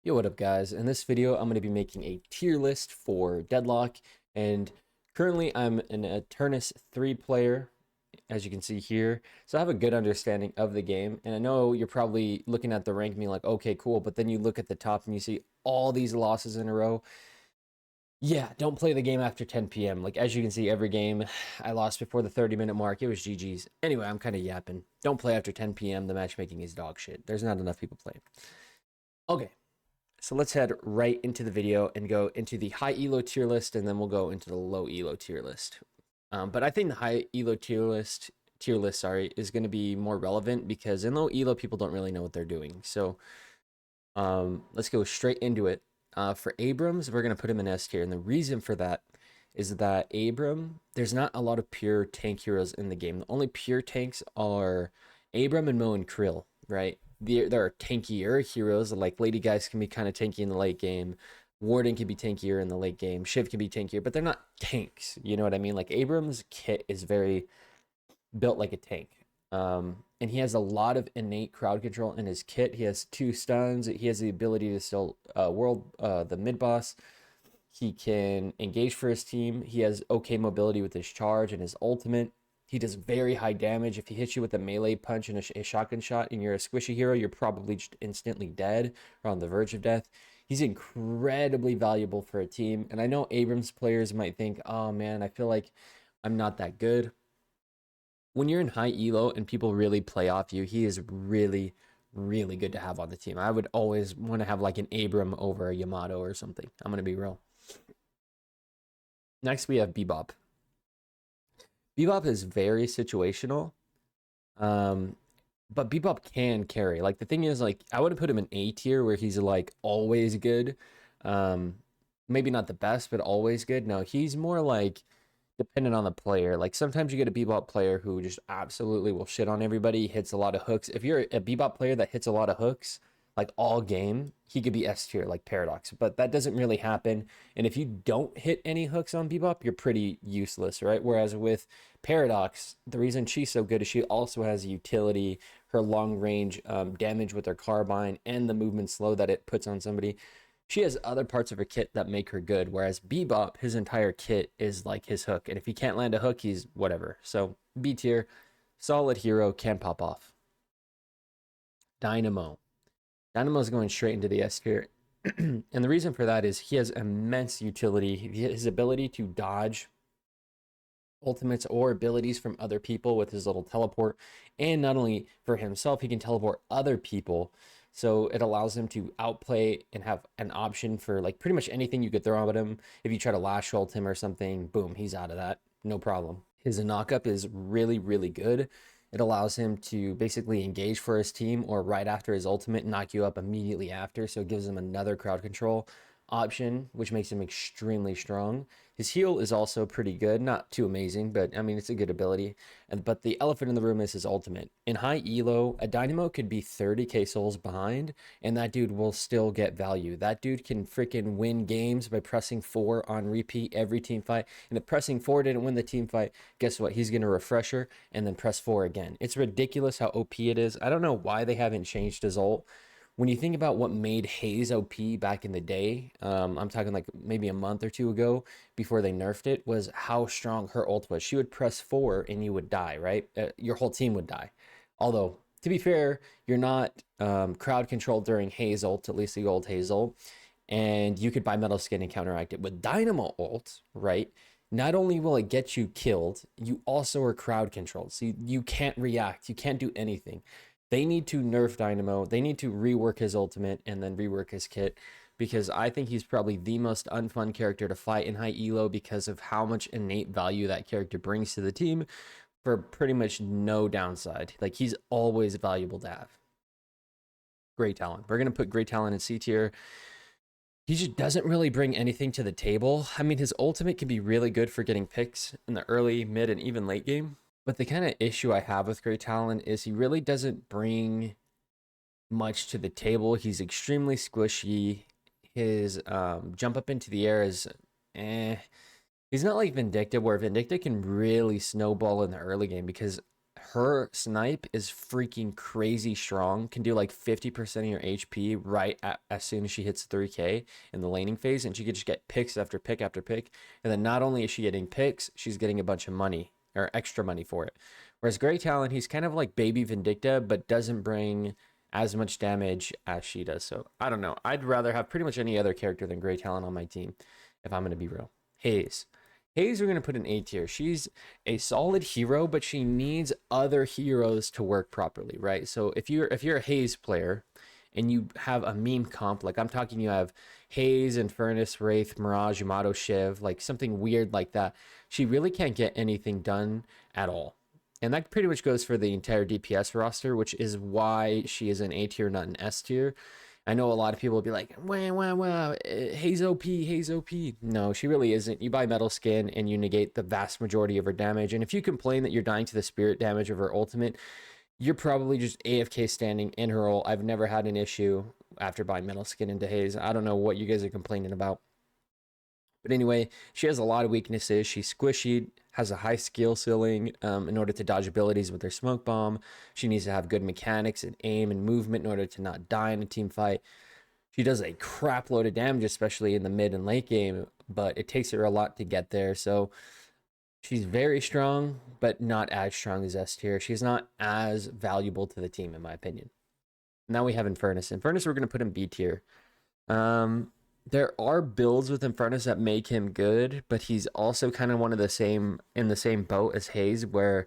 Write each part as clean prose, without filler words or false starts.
Yo, what up guys? In this video, I'm going to be making a tier list for Deadlock, and currently I'm an Eternus 3 player, as you can see here. So I have a good understanding of the game, and I know you're probably looking at the rank being like, okay, cool, but then you look at the top and you see all these losses in a row. Yeah, don't play the game after 10 p.m. Like, as you can see, every game I lost before the 30-minute mark. It was GG's. Anyway, I'm kind of yapping. Don't play after 10 p.m. The matchmaking is dog shit. There's not enough people playing. Okay. So let's head right into the video and go into the high elo tier list, and then we'll go into the low elo tier list. But I think the high elo tier list, sorry, is going to be more relevant because in low elo people don't really know what they're doing. So let's go straight into it. For Abrams, we're going to put him in S tier, and the reason for that is that there's not a lot of pure tank heroes in the game. The only pure tanks are Abram and Mo and Krill, right? There are tankier heroes, like Lady Guys can be kind of tanky in the late game. Warden can be tankier in the late game. Shiv can be tankier, but they're not tanks. You know what I mean? Like Abram's kit is very built like a tank. And he has a lot of innate crowd control in his kit. He has 2 stuns. He has the ability to still the mid boss. He can engage for his team. He has okay mobility with his charge and his ultimate. He does very high damage. If he hits you with a melee punch and a shotgun shot and you're a squishy hero, you're probably just instantly dead or on the verge of death. He's incredibly valuable for a team. And I know Abrams players might think, oh man, I feel like I'm not that good. When you're in high elo and people really play off you, he is really, really good to have on the team. I would always want to have like an Abram over a Yamato or something. I'm going to be real. Next, we have Bebop. Bebop is very situational, but Bebop can carry. Like the thing is, like I would have put him in A tier where he's like always good. Maybe not the best, but always good. No, he's more like dependent on the player. Like sometimes you get a Bebop player who just absolutely will shit on everybody, hits a lot of hooks. If you're a Bebop player that hits a lot of hooks, like all game, he could be S tier like Paradox, but that doesn't really happen. And if you don't hit any hooks on Bebop, you're pretty useless, right? Whereas with Paradox, the reason she's so good is she also has utility, her long range damage with her carbine, and the movement slow that it puts on somebody. She has other parts of her kit that make her good, whereas Bebop, his entire kit is like his hook, and if he can't land a hook, he's whatever. So B tier, solid hero, can pop off. Dynamo. Dynamo's going straight into the S tier. And the reason for that is he has immense utility. His ability to dodge ultimates or abilities from other people with his little teleport. And not only for himself, he can teleport other people. So it allows him to outplay and have an option for like pretty much anything you could throw at him. If you try to lash ult him or something, boom, he's out of that. No problem. His knockup is really, really good. It allows him to basically engage for his team or right after his ultimate, knock you up immediately after. So it gives him another crowd control option, which makes him extremely strong. His heal is also pretty good, not too amazing, but I mean, it's a good ability. But the elephant in the room is his ultimate. In high elo, a Dynamo could be 30k souls behind, and that dude will still get value. That dude can freaking win games by pressing 4 on repeat every team fight. And if pressing 4 didn't win the team fight, guess what? He's going to refresher and then press 4 again. It's ridiculous how OP it is. I don't know why they haven't changed his ult. When you think about what made Hayes OP back in the day, I'm talking like maybe a month or 2 ago before they nerfed it, was how strong her ult was. She would press 4 and you would die, right? Your whole team would die. Although, to be fair, you're not crowd controlled during Hayes ult, at least the old Hayes ult, and you could buy Metal Skin and counteract it. With Dynamo ult, right? Not only will it get you killed, you also are crowd controlled. So you can't react, you can't do anything. They need to nerf Dynamo. They need to rework his ultimate and then rework his kit, because I think he's probably the most unfun character to fight in high elo because of how much innate value that character brings to the team for pretty much no downside. Like, he's always valuable to have. Great talent. We're going to put great talent in C tier. He just doesn't really bring anything to the table. I mean, his ultimate can be really good for getting picks in the early, mid, and even late game. But the kind of issue I have with Great Talon is he really doesn't bring much to the table. He's extremely squishy. His jump up into the air is He's not like Vindicta, where Vindicta can really snowball in the early game because her snipe is freaking crazy strong. Can do like 50% of your HP as soon as she hits 3K in the laning phase, and she could just get picks after pick after pick. And then not only is she getting picks, she's getting a bunch of money or extra money for it. Whereas Grey Talon, he's kind of like Baby Vindicta, but doesn't bring as much damage as she does. So I don't know. I'd rather have pretty much any other character than Grey Talon on my team, if I'm gonna be real. Hayes. Hayes, we're gonna put in A tier. She's a solid hero, but she needs other heroes to work properly, right? So if you're a Hayes player and you have a meme comp, like I'm talking, you have Hayes, Infernus, Wraith, Mirage, Yamato, Shiv, like something weird like that, she really can't get anything done at all. And that pretty much goes for the entire DPS roster, which is why she is an A tier, not an S tier. I know a lot of people will be like, wow, wow, wow, Hayes OP, Hayes OP. No, she really isn't. You buy Metal Skin and you negate the vast majority of her damage. And if you complain that you're dying to the spirit damage of her ultimate, you're probably just AFK standing in her ult. I've never had an issue after buying Metal Skin into Hayes. I don't know what you guys are complaining about. But anyway, she has a lot of weaknesses. She's squishy, has a high skill ceiling in order to dodge abilities with her smoke bomb. She needs to have good mechanics and aim and movement in order to not die in a team fight. She does a crap load of damage, especially in the mid and late game, but it takes her a lot to get there. So she's very strong, but not as strong as S tier. She's not as valuable to the team, in my opinion. Now we have Infernus. Infernus, we're going to put in B tier. There are builds with Infernus that make him good, but he's also kind of one of the same in the same boat as Hayes, where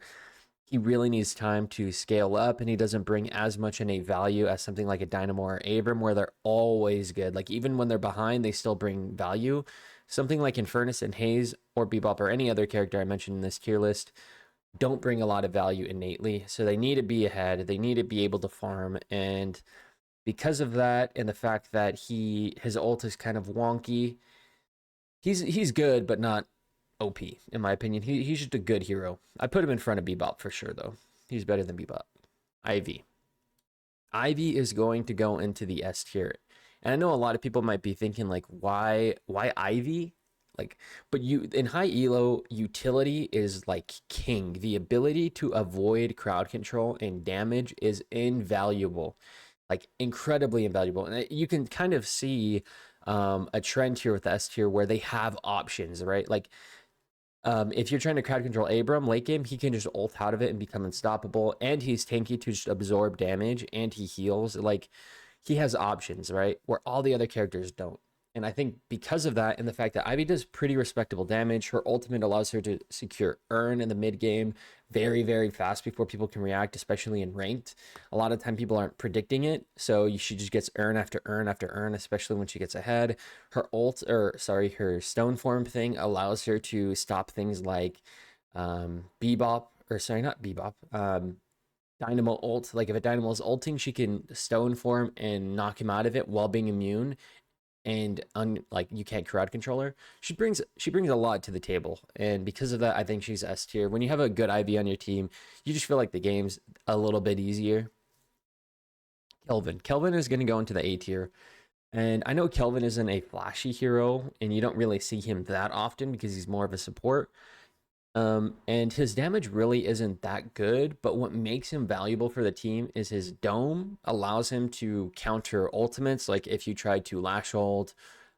he really needs time to scale up, and he doesn't bring as much innate value as something like a Dynamo or Abram, where they're always good. Like even when they're behind, they still bring value. Something like Infernus and Hayes or Bebop or any other character I mentioned in this tier list don't bring a lot of value innately, so they need to be ahead. They need to be able to farm, and because of that and the fact that his ult is kind of wonky, he's good but not OP in my opinion. He's just a good hero. I put him in front of Bebop for sure though. He's better than Bebop. Ivy. Ivy is going to go into the S tier. And I know a lot of people might be thinking like why Ivy? Like, but you in high elo, utility is like king. The ability to avoid crowd control and damage is invaluable, like incredibly invaluable. And you can kind of see a trend here with the S tier where they have options, right? Like if you're trying to crowd control Abram late game, he can just ult out of it and become unstoppable. And he's tanky to just absorb damage, and he heals. Like he has options, right? Where all the other characters don't. And I think because of that and the fact that Ivy does pretty respectable damage, her ultimate allows her to secure earn in the mid game very, very fast before people can react, especially in ranked. A lot of time people aren't predicting it, so she just gets earn after earn after earn, especially when she gets ahead. Her her stone form thing allows her to stop things like Bebop, or sorry, not Bebop, Dynamo ult. Like if a Dynamo is ulting, she can stone form and knock him out of it while being immune, and like you can't crowd control her. She brings a lot to the table, and because of that, I think she's S tier. When you have a good IV on your team, you just feel like the game's a little bit easier. Kelvin is going to go into the A tier, and I know Kelvin isn't a flashy hero, and you don't really see him that often because he's more of a support. And his damage really isn't that good, but what makes him valuable for the team is his dome allows him to counter ultimates. Like if you try to lash ult,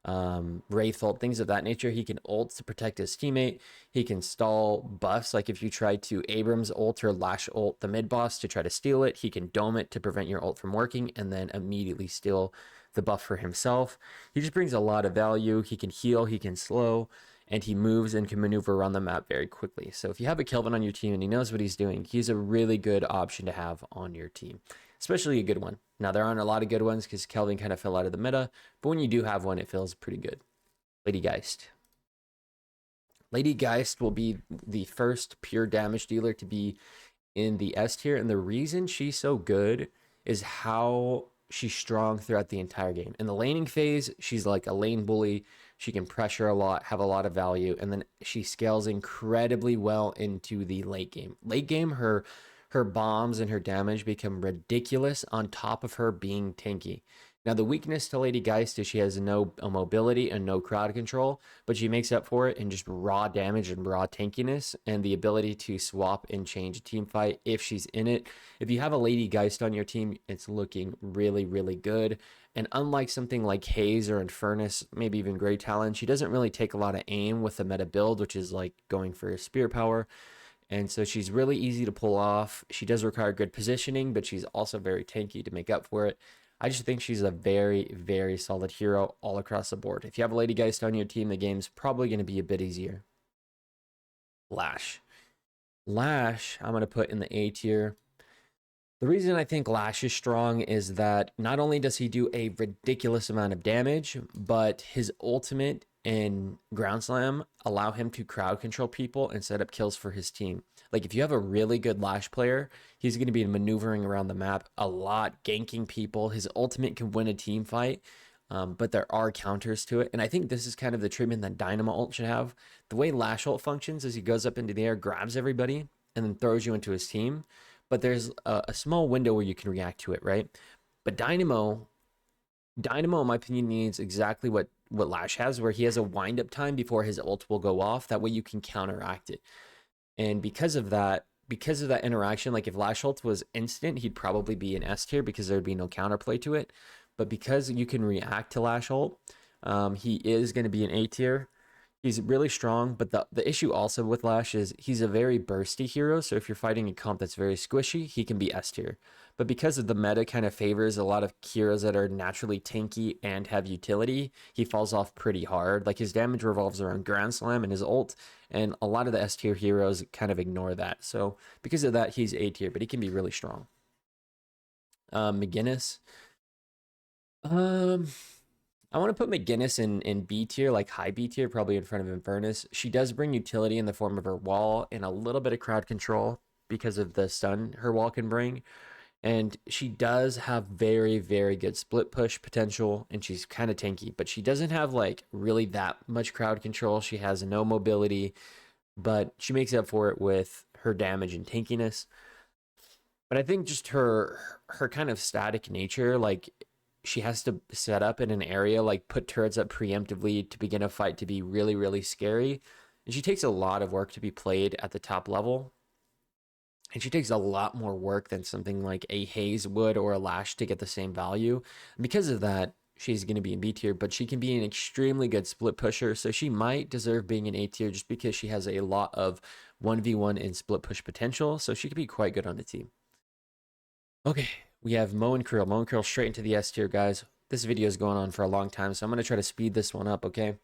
Wraith ult, things of that nature, he can ult to protect his teammate. He can stall buffs. Like if you try to Abrams ult or lash ult the mid boss to try to steal it, he can dome it to prevent your ult from working and then immediately steal the buff for himself. He just brings a lot of value. He can heal, he can slow, and he moves and can maneuver around the map very quickly. So if you have a Kelvin on your team and he knows what he's doing, he's a really good option to have on your team, especially a good one. Now, there aren't a lot of good ones because Kelvin kind of fell out of the meta, but when you do have one, it feels pretty good. Lady Geist. Lady Geist will be the first pure damage dealer to be in the S tier, and the reason she's so good is how she's strong throughout the entire game. In the laning phase, she's like a lane bully. She can pressure a lot, have a lot of value, and then she scales incredibly well into the late game. Late game, her bombs and her damage become ridiculous on top of her being tanky. Now, the weakness to Lady Geist is she has no mobility and no crowd control, but she makes up for it in just raw damage and raw tankiness and the ability to swap and change a team fight if she's in it. If you have a Lady Geist on your team, it's looking really, really good. And unlike something like Haze or Infernus, maybe even Grey Talon, she doesn't really take a lot of aim with the meta build, which is like going for spear power. And so she's really easy to pull off. She does require good positioning, but she's also very tanky to make up for it. I just think she's a very, very solid hero all across the board. If you have a Lady Geist on your team, the game's probably going to be a bit easier. Lash. Lash, I'm going to put in the A tier. The reason I think Lash is strong is that not only does he do a ridiculous amount of damage, but his ultimate and ground slam allow him to crowd control people and set up kills for his team. Like if you have a really good Lash player, he's going to be maneuvering around the map a lot, ganking people. His ultimate can win a team fight, but there are counters to it. And I think this is kind of the treatment that Dynamo ult should have. The way Lash ult functions is he goes up into the air, grabs everybody, and then throws you into his team. But there's a small window where you can react to it, right? But Dynamo, in my opinion, needs exactly what Lash has, where he has a wind up time before his ult will go off. That way you can counteract it. And because of that interaction, like if Lash ult was instant, he'd probably be an S tier because there'd be no counterplay to it. But because you can react to Lash ult, he is going to be an A tier. He's really strong, but the issue also with Lash is he's a very bursty hero. So if you're fighting a comp that's very squishy, he can be S tier. But because of the meta kind of favors a lot of heroes that are naturally tanky and have utility, he falls off pretty hard. Like his damage revolves around Grand Slam and his ult, and a lot of the S tier heroes kind of ignore that. So because of that, he's A tier, but he can be really strong. McGinnis. I want to put McGinnis in B tier, like high B tier, probably in front of Infernus. She does bring utility in the form of her wall and a little bit of crowd control because of the stun her wall can bring. And she does have very, very good split push potential, and she's kind of tanky, but she doesn't have like really that much crowd control. She has no mobility, but she makes up for it with her damage and tankiness. But I think just her kind of static nature, like she has to set up in an area, like put turrets up preemptively to begin a fight to be really, really scary. And she takes a lot of work to be played at the top level. And she takes a lot more work than something like a Haze would or a Lash to get the same value. And because of that, she's going to be in B tier, but she can be an extremely good split pusher. So she might deserve being an A tier just because she has a lot of 1v1 and split push potential. So she could be quite good on the team. Okay, we have Mo and Krill. Mo and Krill straight into the S tier, guys. This video is going on for a long time, so I'm going to try to speed this one up, okay?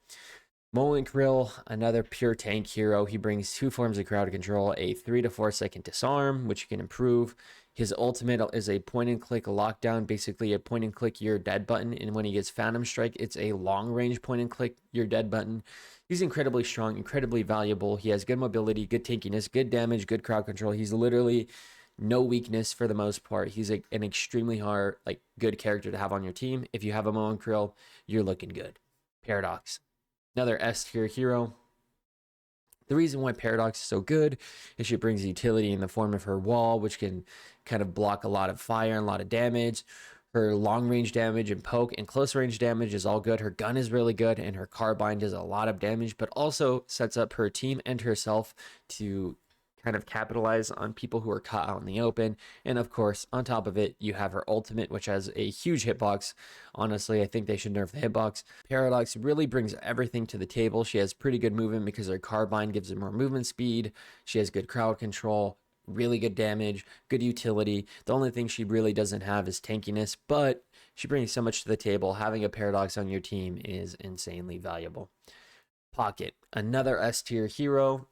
Mo and Krill, another pure tank hero. He brings two forms of crowd control, a 3 to 4 second disarm, which you can improve. His ultimate is a point and click lockdown, basically a point and click you're dead button. And when he gets Phantom Strike, it's a long range point and click you're dead button. He's incredibly strong, incredibly valuable. He has good mobility, good tankiness, good damage, good crowd control. He's literally no weakness for the most part. He's an extremely hard, like good character to have on your team. If you have a Mo and Krill, you're looking good. Paradox, another S tier hero. The reason why Paradox is so good is she brings utility in the form of her wall, which can kind of block a lot of fire and a lot of damage. Her long range damage and poke and close range damage is all good. Her gun is really good, and her carbine does a lot of damage, but also sets up her team and herself to kind of capitalize on people who are caught out in the open. And of course, on top of it, you have her ultimate, which has a huge hitbox. Honestly, I think they should nerf the hitbox. Paradox really brings everything to the table. She has pretty good movement because her carbine gives her more movement speed. She has good crowd control, really good damage, good utility. The only thing she really doesn't have is tankiness, but she brings so much to the table. Having a Paradox on your team is insanely valuable. Pocket, another S tier hero.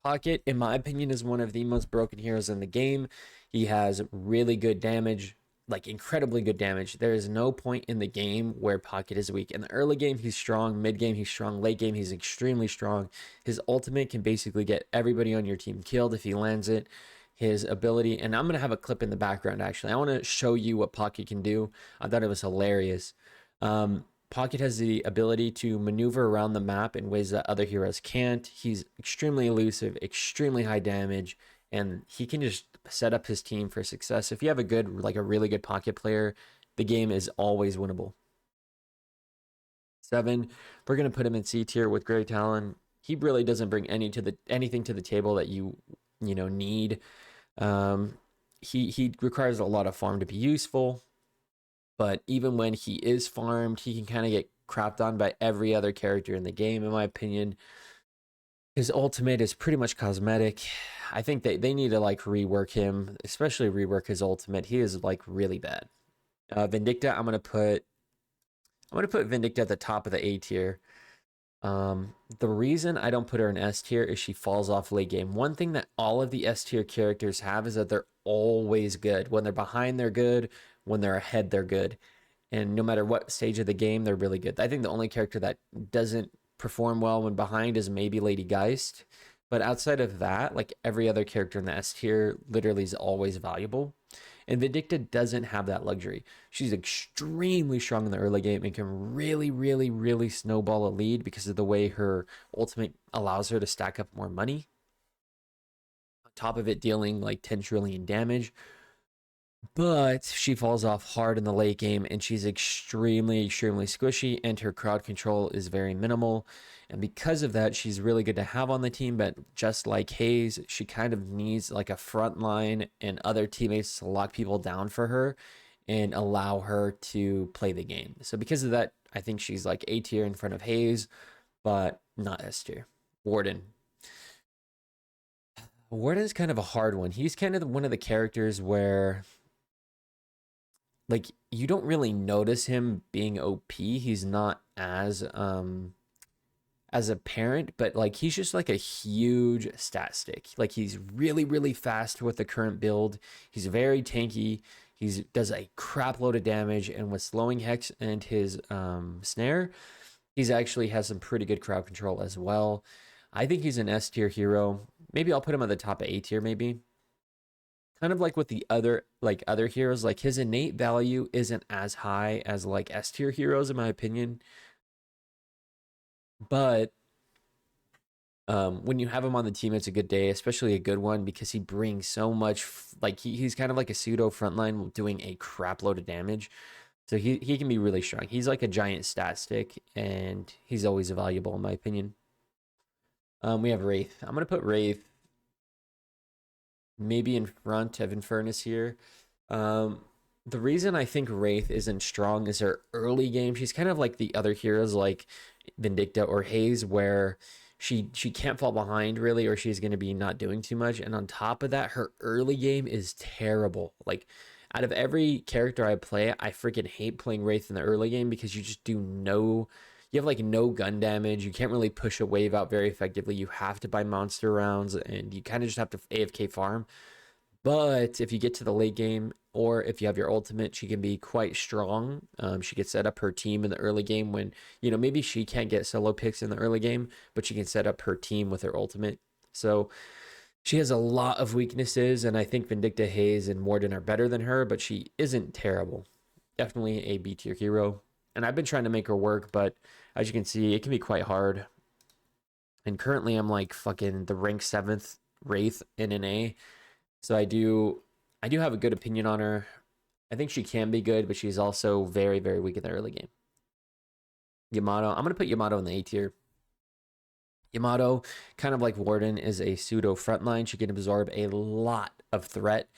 Pocket, in my opinion, is one of the most broken heroes in the game. He has really good damage, like incredibly good damage. There is no point in the game where Pocket is weak. In the early game, he's strong. Mid game, he's strong. Late game, he's extremely strong. His ultimate can basically get everybody on your team killed if he lands it. His ability, and I'm going to have a clip in the background, actually. I want to show you what Pocket can do. I thought it was hilarious. Pocket has the ability to maneuver around the map in ways that other heroes can't. He's extremely elusive, extremely high damage, and he can just set up his team for success. If you have a good, like a really good Pocket player, the game is always winnable. 7, we're going to put him in C tier with Grey Talon. He really doesn't bring anything to the table that you need. He requires a lot of farm to be useful, but even when he is farmed, he can kind of get crapped on by every other character in the game, in my opinion. His ultimate is pretty much cosmetic. I think they need to like rework him, especially rework his ultimate. He is like really bad. Vindicta, I'm gonna put Vindicta at the top of the A tier. The reason I don't put her in S tier is she falls off late game. One thing that all of the S tier characters have is that they're always good. When they're behind, they're good. When they're ahead, they're good. And no matter what stage of the game, they're really good. I think the only character that doesn't perform well when behind is maybe Lady Geist. But outside of that, like every other character in the S tier literally is always valuable. And Vindicta doesn't have that luxury. She's extremely strong in the early game and can really, really, really snowball a lead because of the way her ultimate allows her to stack up more money. On top of it, dealing like 10 trillion damage. But she falls off hard in the late game and she's extremely, extremely squishy and her crowd control is very minimal. And because of that, she's really good to have on the team. But just like Hayes, she kind of needs like a front line and other teammates to lock people down for her and allow her to play the game. So because of that, I think she's like A tier in front of Hayes, but not S tier. Warden. Warden's kind of a hard one. He's kind of one of the characters where like you don't really notice him being OP. He's not as apparent, but like he's just like a huge stat stick. Like he's really, really fast with the current build. He's very tanky. He does a crap load of damage, and with slowing Hex and his snare, he's actually has some pretty good crowd control as well. I think he's an S tier hero. Maybe I'll put him at the top of A tier, maybe. Kind of like with the other heroes, like his innate value isn't as high as like S tier heroes, in my opinion. But when you have him on the team, it's a good day, especially a good one because he brings so much. Like he's kind of like a pseudo frontline doing a crap load of damage. So he can be really strong. He's like a giant stat stick, and he's always valuable in my opinion. We have Wraith. I'm gonna put Wraith maybe in front of Infernus here. Um, the reason I think Wraith isn't strong is her early game. She's kind of like the other heroes like Vindicta or Hayes, where she can't fall behind really, or she's going to be not doing too much. And on top of that, her early game is terrible. Like out of every character I play, I freaking hate playing Wraith in the early game because you just do no. You have like no gun damage. You can't really push a wave out very effectively. You have to buy monster rounds, and you kind of just have to AFK farm. But if you get to the late game, or if you have your ultimate, she can be quite strong. She can set up her team in the early game when, maybe she can't get solo picks in the early game, but she can set up her team with her ultimate. So she has a lot of weaknesses, and I think Vindicta, Hayes, and Morden are better than her, but she isn't terrible. Definitely a B tier hero. And I've been trying to make her work, but as you can see, it can be quite hard. And currently I'm like fucking the rank 7th Wraith in an A. So I do have a good opinion on her. I think she can be good, but she's also very, very weak in the early game. Yamato. I'm going to put Yamato in the A tier. Yamato, kind of like Warden, is a pseudo frontline. She can absorb a lot of threat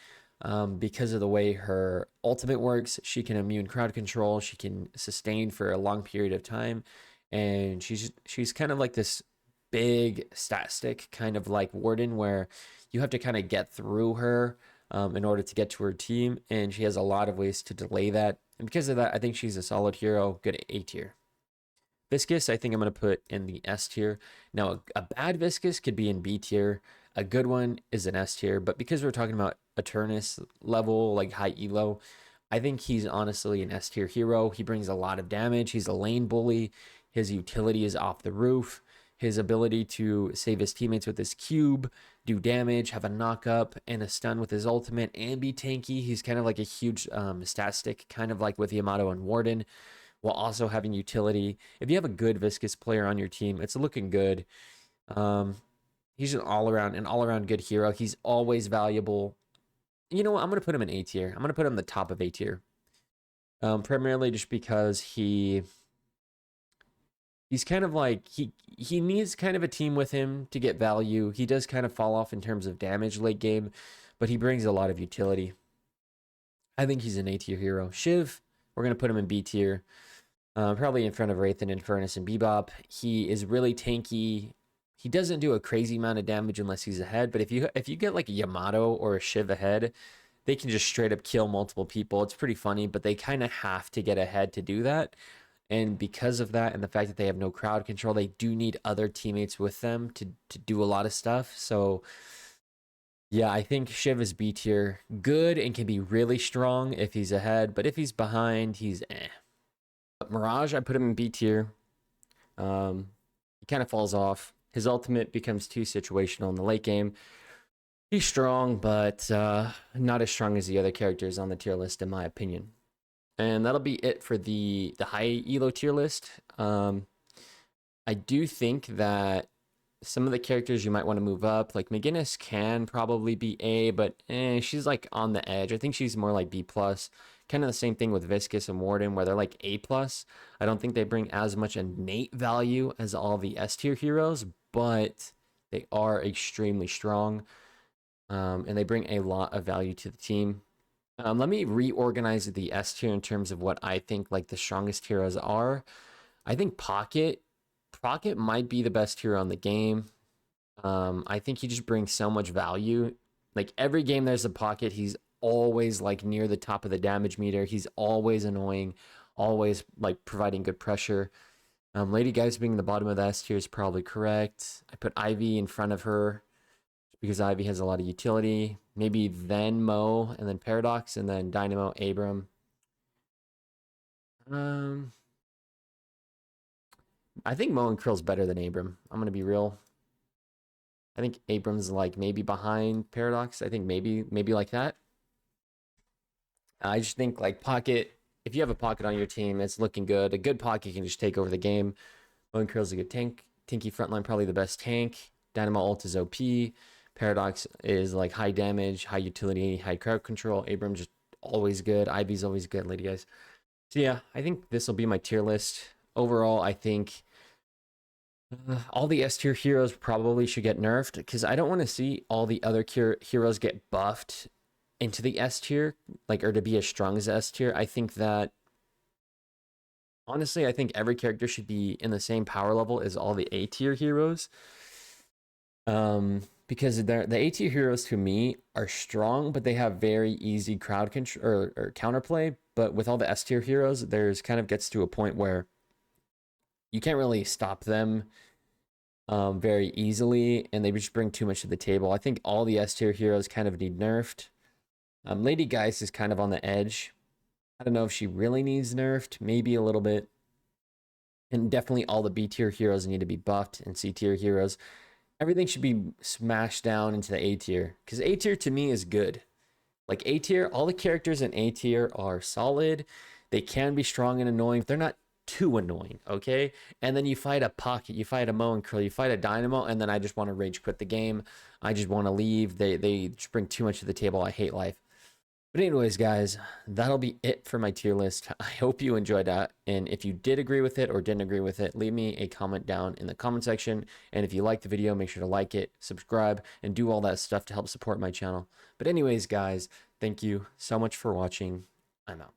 because of the way her ultimate works. She can immune crowd control. She can sustain for a long period of time. And she's kind of like this big stat stick, kind of like Warden, where you have to kind of get through her in order to get to her team. And she has a lot of ways to delay that. And because of that, I think she's a solid hero, good at A tier. Viscous, I think I'm going to put in the S tier. Now, a bad Viscous could be in B tier. A good one is an S tier. But because we're talking about Eternus level, like high elo, I think he's honestly an S tier hero. He brings a lot of damage. He's a lane bully. His utility is off the roof. His ability to save his teammates with his cube, do damage, have a knock up, and a stun with his ultimate, and be tanky. He's kind of like a huge stat stick, kind of like with Yamato and Warden, while also having utility. If you have a good Viscous player on your team, it's looking good. He's an all-around good hero. He's always valuable. You know what? I'm going to put him in A tier. I'm going to put him the top of A tier. Primarily just because he's kind of like he needs kind of a team with him to get value. He does kind of fall off in terms of damage late game, but he brings a lot of utility. I think he's an A tier hero. Shiv, we're gonna put him in B tier. Probably in front of Wraith and Infernus and Bebop. He is really tanky. He doesn't do a crazy amount of damage unless he's ahead. But if you get like a Yamato or a Shiv ahead, they can just straight up kill multiple people. It's pretty funny, but they kind of have to get ahead to do that. And because of that and the fact that they have no crowd control, they do need other teammates with them to do a lot of stuff. So yeah, I think Shiv is B tier. Good and can be really strong if he's ahead, but if he's behind, he's eh. But Mirage, I put him in B tier. He kind of falls off. His ultimate becomes too situational in the late game. He's strong, but not as strong as the other characters on the tier list, in my opinion. And that'll be it for the high elo tier list. I do think that some of the characters you might want to move up, like McGinnis can probably be A, but she's like on the edge. I think she's more like B plus. Kind of the same thing with Viscus and Warden, where they're like A plus. I don't think they bring as much innate value as all the S tier heroes, but they are extremely strong, and they bring a lot of value to the team. Let me reorganize the S tier in terms of what I think like the strongest heroes are. I think Pocket might be the best hero on the game. I think he just brings so much value. Like every game there's a Pocket, he's always like near the top of the damage meter. He's always annoying, always like providing good pressure. Lady Guys being the bottom of the S tier is probably correct. I put Ivy in front of her because Ivy has a lot of utility. Maybe then Mo, and then Paradox, and then Dynamo, Abram. I think Mo and Krill's better than Abram. I'm gonna be real. I think Abram's like maybe behind Paradox. I think maybe like that. I just think like Pocket. If you have a Pocket on your team, it's looking good. A good Pocket can just take over the game. Mo and Krill's a good tank. Tinky frontline probably the best tank. Dynamo ult is OP. Paradox is like high damage, high utility, high crowd control. Abram just always good. Ivy's always good, lady guys. So yeah, I think this will be my tier list. Overall, I think all the S tier heroes probably should get nerfed because I don't want to see all the other heroes get buffed into the S tier, like, or to be as strong as S tier. I think that honestly, I think every character should be in the same power level as all the A tier heroes. Because the A tier heroes to me are strong, but they have very easy crowd control or counterplay. But with all the S tier heroes, there's kind of gets to a point where you can't really stop them very easily, and they just bring too much to the table. I think all the S tier heroes kind of need nerfed. Lady Geist is kind of on the edge. I don't know if she really needs nerfed, maybe a little bit. And definitely all the B tier heroes need to be buffed, and C tier heroes. Everything should be smashed down into the A tier, because A tier to me is good. Like A tier, all the characters in A tier are solid. They can be strong and annoying, but they're not too annoying, okay? And then you fight a Pocket, you fight a Mo and Curl, you fight a Dynamo, and then I just want to rage quit the game. I just want to leave. They just bring too much to the table. I hate life. But anyways, guys, that'll be it for my tier list. I hope you enjoyed that. And if you did agree with it or didn't agree with it, leave me a comment down in the comment section. And if you liked the video, make sure to like it, subscribe, and do all that stuff to help support my channel. But anyways, guys, thank you so much for watching. I'm out.